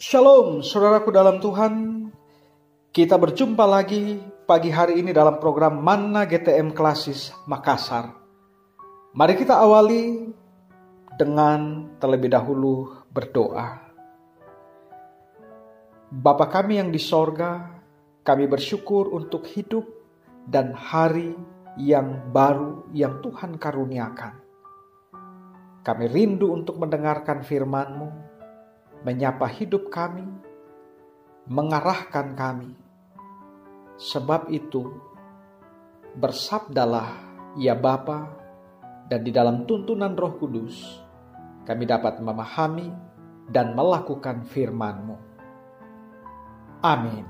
Shalom, saudaraku dalam Tuhan. Kita berjumpa lagi pagi hari ini dalam program Manna GTM Klasis Makassar. Mari kita awali dengan terlebih dahulu berdoa. Bapa kami yang di sorga, kami bersyukur untuk hidup dan hari yang baru yang Tuhan karuniakan. Kami rindu untuk mendengarkan firman-Mu, menyapa hidup kami, mengarahkan kami. Sebab itu, bersabdalah ya Bapa, dan di dalam tuntunan Roh Kudus, kami dapat memahami dan melakukan firman-Mu. Amin.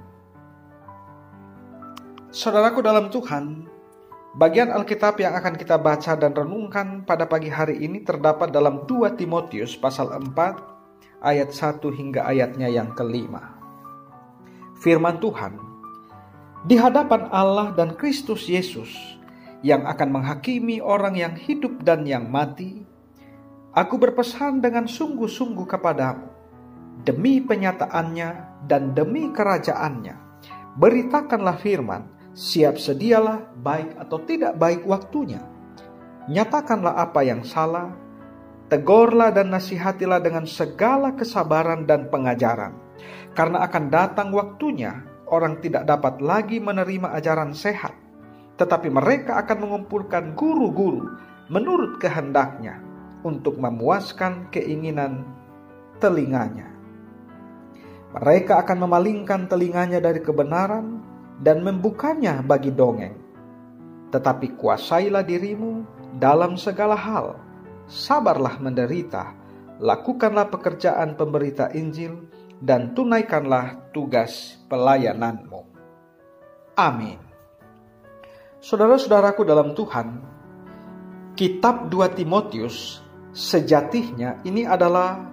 Saudaraku dalam Tuhan, bagian Alkitab yang akan kita baca dan renungkan pada pagi hari ini terdapat dalam 2 Timotius pasal 4, ayat 1 hingga ayatnya yang kelima. Firman Tuhan, di hadapan Allah dan Kristus Yesus yang akan menghakimi orang yang hidup dan yang mati, aku berpesan dengan sungguh-sungguh kepadamu, demi penyataannya dan demi kerajaannya, beritakanlah firman, siap sedialah baik atau tidak baik waktunya. Nyatakanlah apa yang salah, tegurlah dan nasihatilah dengan segala kesabaran dan pengajaran. Karena akan datang waktunya, orang tidak dapat lagi menerima ajaran sehat, tetapi mereka akan mengumpulkan guru-guru menurut kehendaknya untuk memuaskan keinginan telinganya. Mereka akan memalingkan telinganya dari kebenaran dan membukanya bagi dongeng. Tetapi kuasailah dirimu dalam segala hal, sabarlah menderita, lakukanlah pekerjaan pemberita Injil, dan tunaikanlah tugas pelayananmu. Amin. Saudara-saudaraku dalam Tuhan, kitab 2 Timotius sejatinya ini adalah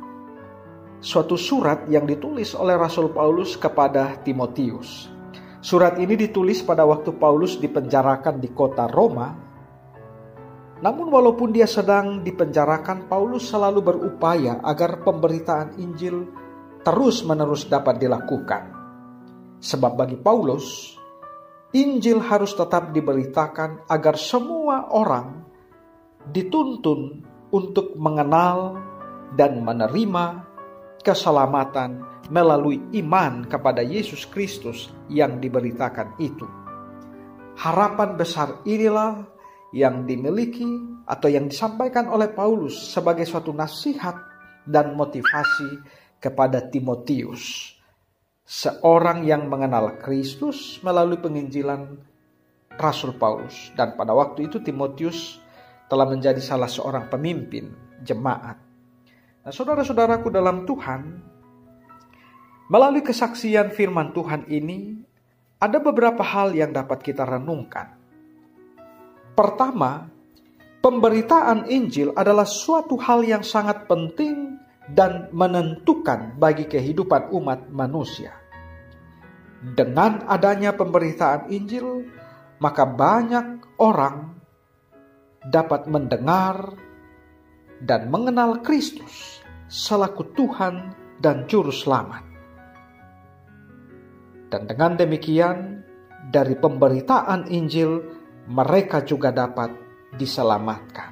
suatu surat yang ditulis oleh Rasul Paulus kepada Timotius. Surat ini ditulis pada waktu Paulus dipenjarakan di kota Roma. Namun walaupun dia sedang dipenjarakan, Paulus selalu berupaya agar pemberitaan Injil terus-menerus dapat dilakukan. Sebab bagi Paulus, Injil harus tetap diberitakan agar semua orang dituntun untuk mengenal dan menerima keselamatan melalui iman kepada Yesus Kristus yang diberitakan itu. Harapan besar inilah yang dimiliki atau yang disampaikan oleh Paulus sebagai suatu nasihat dan motivasi kepada Timotius, seorang yang mengenal Kristus melalui penginjilan Rasul Paulus. Dan pada waktu itu Timotius telah menjadi salah seorang pemimpin jemaat. Nah, saudara-saudaraku dalam Tuhan, melalui kesaksian firman Tuhan ini, ada beberapa hal yang dapat kita renungkan. Pertama, pemberitaan Injil adalah suatu hal yang sangat penting dan menentukan bagi kehidupan umat manusia. Dengan adanya pemberitaan Injil, maka banyak orang dapat mendengar dan mengenal Kristus selaku Tuhan dan Juru Selamat. Dan dengan demikian, dari pemberitaan Injil, mereka juga dapat diselamatkan.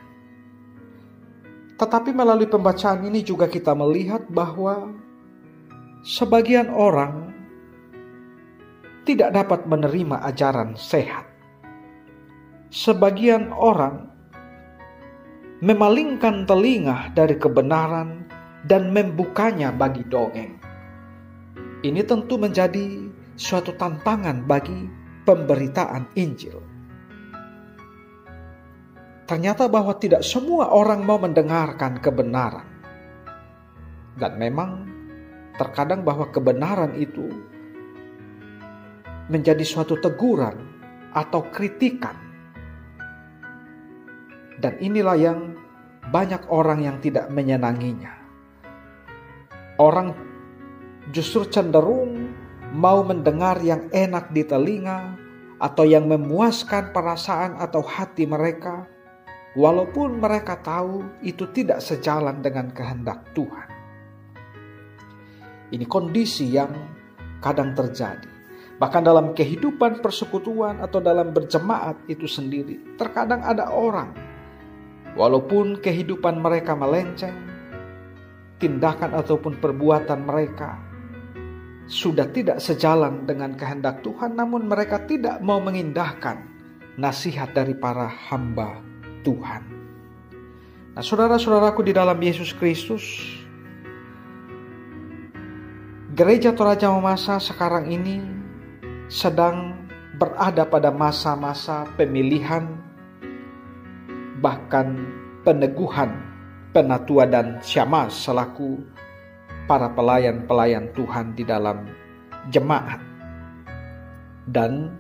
Tetapi melalui pembacaan ini juga kita melihat bahwa sebagian orang tidak dapat menerima ajaran sehat. Sebagian orang memalingkan telinga dari kebenaran dan membukanya bagi dongeng. Ini tentu menjadi suatu tantangan bagi pemberitaan Injil. Ternyata bahwa tidak semua orang mau mendengarkan kebenaran. Dan memang terkadang bahwa kebenaran itu menjadi suatu teguran atau kritikan. Dan inilah yang banyak orang yang tidak menyenanginya. Orang justru cenderung mau mendengar yang enak di telinga atau yang memuaskan perasaan atau hati mereka, walaupun mereka tahu itu tidak sejalan dengan kehendak Tuhan. Ini kondisi yang kadang terjadi. Bahkan dalam kehidupan persekutuan atau dalam berjemaat itu sendiri, terkadang ada orang, walaupun kehidupan mereka melenceng, tindakan ataupun perbuatan mereka sudah tidak sejalan dengan kehendak Tuhan, namun mereka tidak mau mengindahkan nasihat dari para hamba Tuhan. Nah, saudara-saudaraku di dalam Yesus Kristus, gereja Toraja Mamasa sekarang ini sedang berada pada masa-masa pemilihan, bahkan peneguhan penatua dan syamaz selaku para pelayan-pelayan Tuhan di dalam jemaat. Dan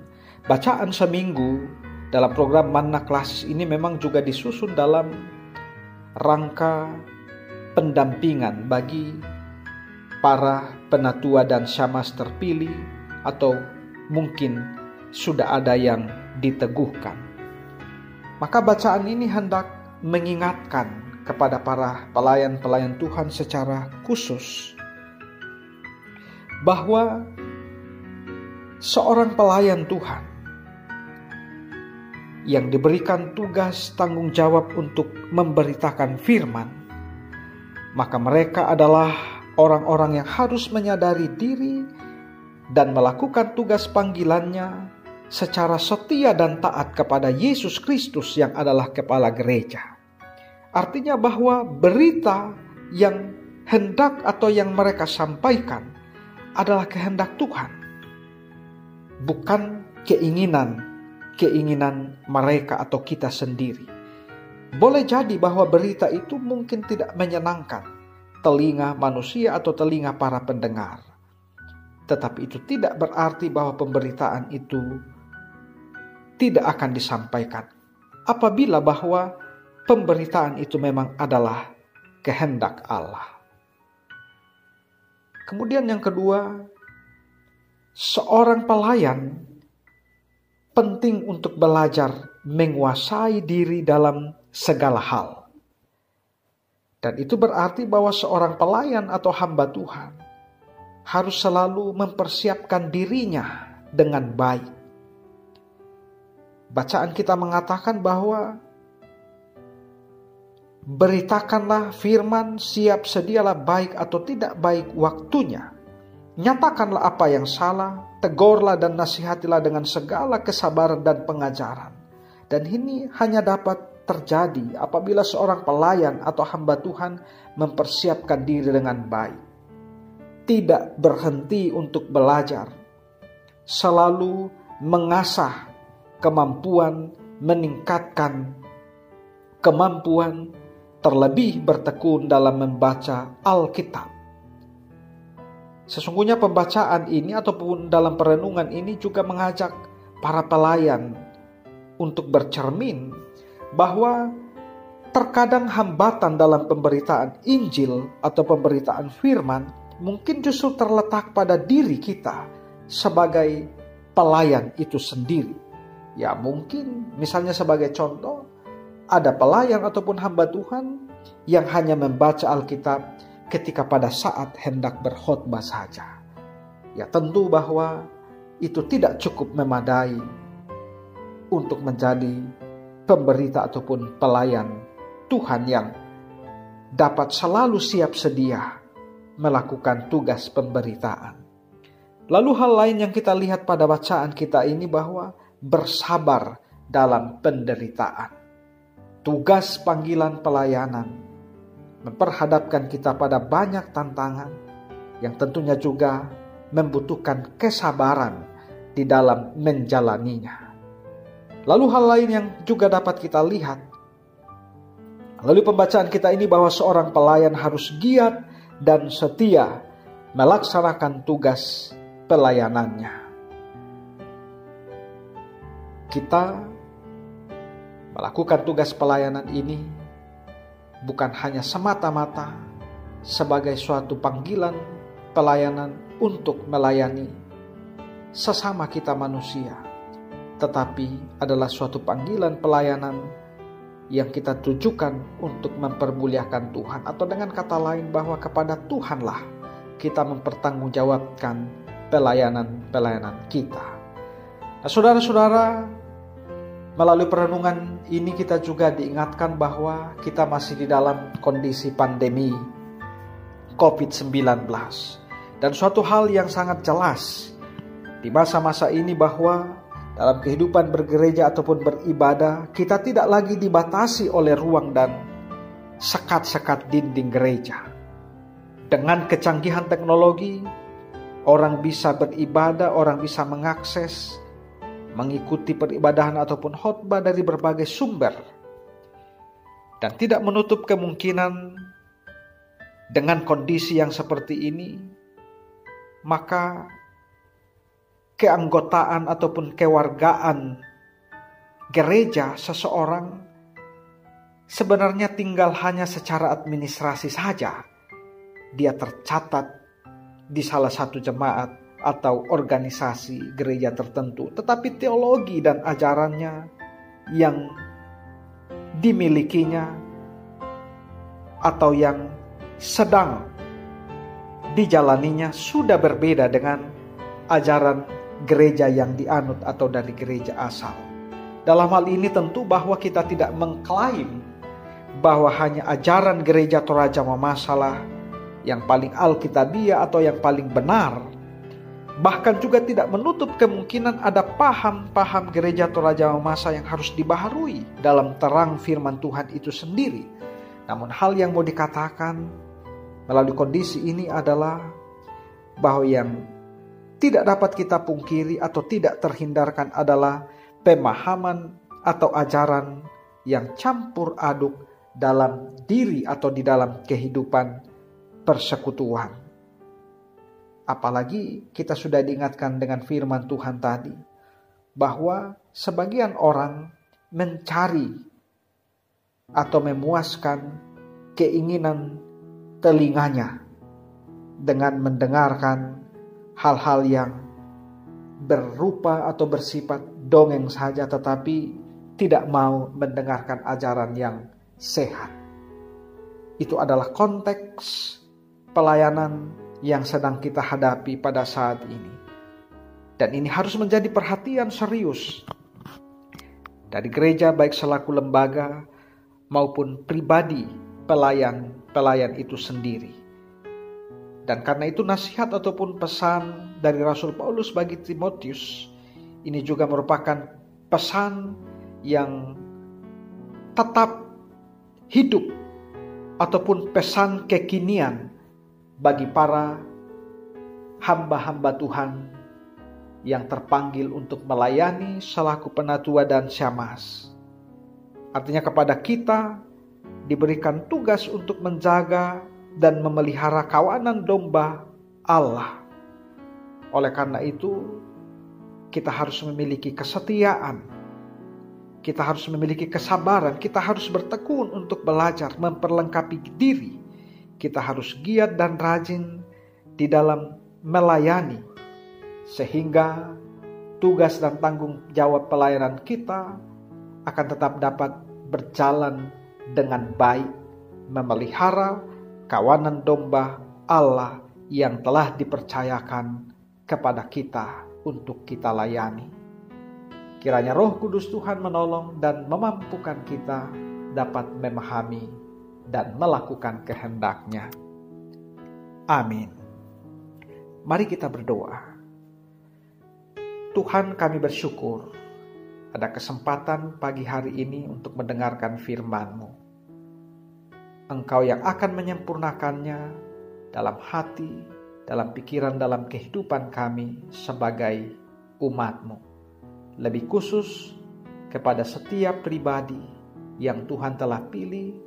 bacaan seminggu dalam program Manna Klasis ini memang juga disusun dalam rangka pendampingan bagi para penatua dan syamaz terpilih, atau mungkin sudah ada yang diteguhkan. Maka bacaan ini hendak mengingatkan kepada para pelayan-pelayan Tuhan secara khusus bahwa seorang pelayan Tuhan yang diberikan tugas tanggung jawab untuk memberitakan firman, maka mereka adalah orang-orang yang harus menyadari diri dan melakukan tugas panggilannya secara setia dan taat kepada Yesus Kristus yang adalah kepala gereja. Artinya bahwa berita yang hendak atau yang mereka sampaikan adalah kehendak Tuhan, bukan keinginan mereka atau kita sendiri. Boleh jadi bahwa berita itu mungkin tidak menyenangkan telinga manusia atau telinga para pendengar. Tetapi itu tidak berarti bahwa pemberitaan itu tidak akan disampaikan apabila bahwa pemberitaan itu memang adalah kehendak Allah. Kemudian yang kedua, seorang pelayan penting untuk belajar menguasai diri dalam segala hal. Dan itu berarti bahwa seorang pelayan atau hamba Tuhan harus selalu mempersiapkan dirinya dengan baik. Bacaan kita mengatakan bahwa beritakanlah firman, siap sedialah baik atau tidak baik waktunya. Nyatakanlah apa yang salah, tegurlah dan nasihatilah dengan segala kesabaran dan pengajaran. Dan ini hanya dapat terjadi apabila seorang pelayan atau hamba Tuhan mempersiapkan diri dengan baik. Tidak berhenti untuk belajar, selalu mengasah kemampuan, meningkatkan kemampuan, terlebih bertekun dalam membaca Alkitab. Sesungguhnya pembacaan ini ataupun dalam perenungan ini juga mengajak para pelayan untuk bercermin bahwa terkadang hambatan dalam pemberitaan Injil atau pemberitaan firman mungkin justru terletak pada diri kita sebagai pelayan itu sendiri. Ya mungkin misalnya sebagai contoh, ada pelayan ataupun hamba Tuhan yang hanya membaca Alkitab ketika pada saat hendak berkhotbah saja. Ya tentu bahwa itu tidak cukup memadai untuk menjadi pemberita ataupun pelayan Tuhan yang dapat selalu siap sedia melakukan tugas pemberitaan. Lalu hal lain yang kita lihat pada bacaan kita ini bahwa bersabar dalam penderitaan. Tugas panggilan pelayanan memperhadapkan kita pada banyak tantangan yang tentunya juga membutuhkan kesabaran di dalam menjalaninya. Lalu hal lain yang juga dapat kita lihat melalui pembacaan kita ini bahwa seorang pelayan harus giat dan setia melaksanakan tugas pelayanannya. Kita melakukan tugas pelayanan ini bukan hanya semata-mata sebagai suatu panggilan pelayanan untuk melayani sesama kita manusia, tetapi adalah suatu panggilan pelayanan yang kita tujukan untuk mempermuliakan Tuhan, atau dengan kata lain bahwa kepada Tuhanlah kita mempertanggungjawabkan pelayanan-pelayanan kita. Nah, saudara-saudara, melalui perenungan ini kita juga diingatkan bahwa kita masih di dalam kondisi pandemi COVID-19. Dan suatu hal yang sangat jelas di masa-masa ini bahwa dalam kehidupan bergereja ataupun beribadah, kita tidak lagi dibatasi oleh ruang dan sekat-sekat dinding gereja. Dengan kecanggihan teknologi, orang bisa beribadah, orang bisa mengakses, mengikuti peribadahan ataupun khotbah dari berbagai sumber. Dan tidak menutup kemungkinan dengan kondisi yang seperti ini, maka keanggotaan ataupun kewargaan gereja seseorang sebenarnya tinggal hanya secara administrasi saja. Dia tercatat di salah satu jemaat atau organisasi gereja tertentu, tetapi teologi dan ajarannya yang dimilikinya atau yang sedang dijalaninya sudah berbeda dengan ajaran gereja yang dianut atau dari gereja asal. Dalam hal ini tentu bahwa kita tidak mengklaim bahwa hanya ajaran gereja Toraja Mamasalah yang paling alkitabiah atau yang paling benar. Bahkan juga tidak menutup kemungkinan ada paham-paham gereja Toraja Mamasa yang harus dibaharui dalam terang firman Tuhan itu sendiri. Namun hal yang mau dikatakan melalui kondisi ini adalah bahwa yang tidak dapat kita pungkiri atau tidak terhindarkan adalah pemahaman atau ajaran yang campur aduk dalam diri atau di dalam kehidupan persekutuan. Apalagi kita sudah diingatkan dengan firman Tuhan tadi bahwa sebagian orang mencari atau memuaskan keinginan telinganya dengan mendengarkan hal-hal yang berupa atau bersifat dongeng saja, tetapi tidak mau mendengarkan ajaran yang sehat. Itu adalah konteks pelayanan yang sedang kita hadapi pada saat ini. Dan ini harus menjadi perhatian serius dari gereja, baik selaku lembaga maupun pribadi pelayan itu sendiri. Dan karena itu nasihat ataupun pesan dari Rasul Paulus bagi Timotius ini juga merupakan pesan yang tetap hidup ataupun pesan kekinian bagi para hamba-hamba Tuhan yang terpanggil untuk melayani selaku penatua dan syamahs. Artinya kepada kita diberikan tugas untuk menjaga dan memelihara kawanan domba Allah. Oleh karena itu, kita harus memiliki kesetiaan. Kita harus memiliki kesabaran. Kita harus bertekun untuk belajar, memperlengkapi diri. Kita harus giat dan rajin di dalam melayani. Sehingga tugas dan tanggung jawab pelayanan kita akan tetap dapat berjalan dengan baik, memelihara kawanan domba Allah yang telah dipercayakan kepada kita untuk kita layani. Kiranya Roh Kudus Tuhan menolong dan memampukan kita dapat memahami dan melakukan kehendak-Nya. Amin. Mari kita berdoa. Tuhan, kami bersyukur ada kesempatan pagi hari ini untuk mendengarkan firman-Mu. Engkau yang akan menyempurnakannya dalam hati, dalam pikiran, dalam kehidupan kami sebagai umat-Mu. Lebih khusus kepada setiap pribadi yang Tuhan telah pilih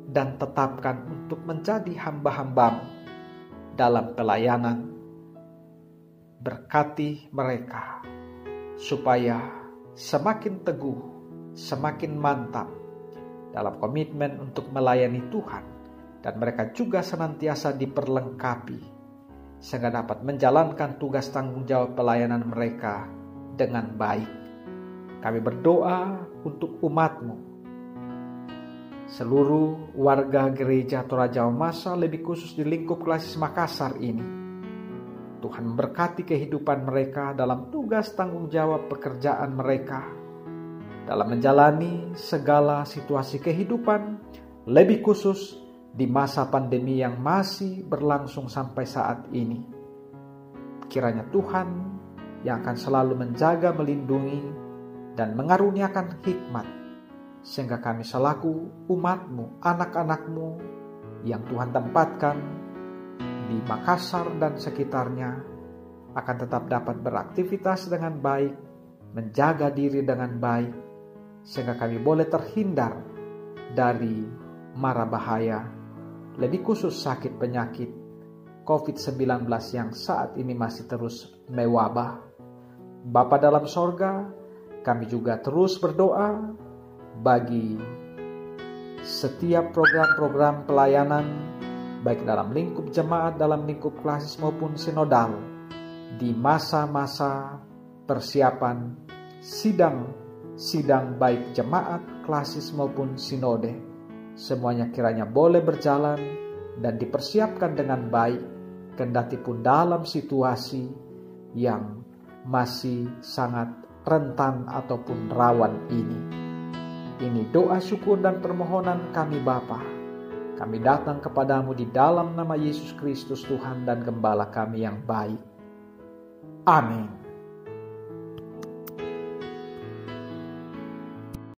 dan tetapkan untuk menjadi hamba-hamba-Mu dalam pelayanan. Berkati mereka supaya semakin teguh, semakin mantap dalam komitmen untuk melayani Tuhan, dan mereka juga senantiasa diperlengkapi sehingga dapat menjalankan tugas tanggung jawab pelayanan mereka dengan baik. Kami berdoa untuk umat-Mu seluruh warga gereja Toraja Masa, lebih khusus di lingkup Klasis Makassar ini. Tuhan memberkati kehidupan mereka dalam tugas tanggung jawab pekerjaan mereka, dalam menjalani segala situasi kehidupan, lebih khusus di masa pandemi yang masih berlangsung sampai saat ini. Kiranya Tuhan yang akan selalu menjaga, melindungi, dan mengaruniakan hikmat, sehingga kami selaku umat-Mu, anak-anak-Mu yang Tuhan tempatkan di Makassar dan sekitarnya, akan tetap dapat beraktivitas dengan baik, menjaga diri dengan baik, sehingga kami boleh terhindar dari mara bahaya, lebih khusus sakit penyakit COVID-19 yang saat ini masih terus mewabah. Bapa dalam sorga, kami juga terus berdoa bagi setiap program-program pelayanan, baik dalam lingkup jemaat, dalam lingkup klasis maupun sinodal, di masa-masa persiapan sidang baik jemaat, klasis maupun sinode. Semuanya kiranya boleh berjalan dan dipersiapkan dengan baik, kendati pun dalam situasi yang masih sangat rentan ataupun rawan ini. Ini doa syukur dan permohonan kami Bapa. Kami datang kepadamu di dalam nama Yesus Kristus Tuhan dan Gembala kami yang baik. Amin.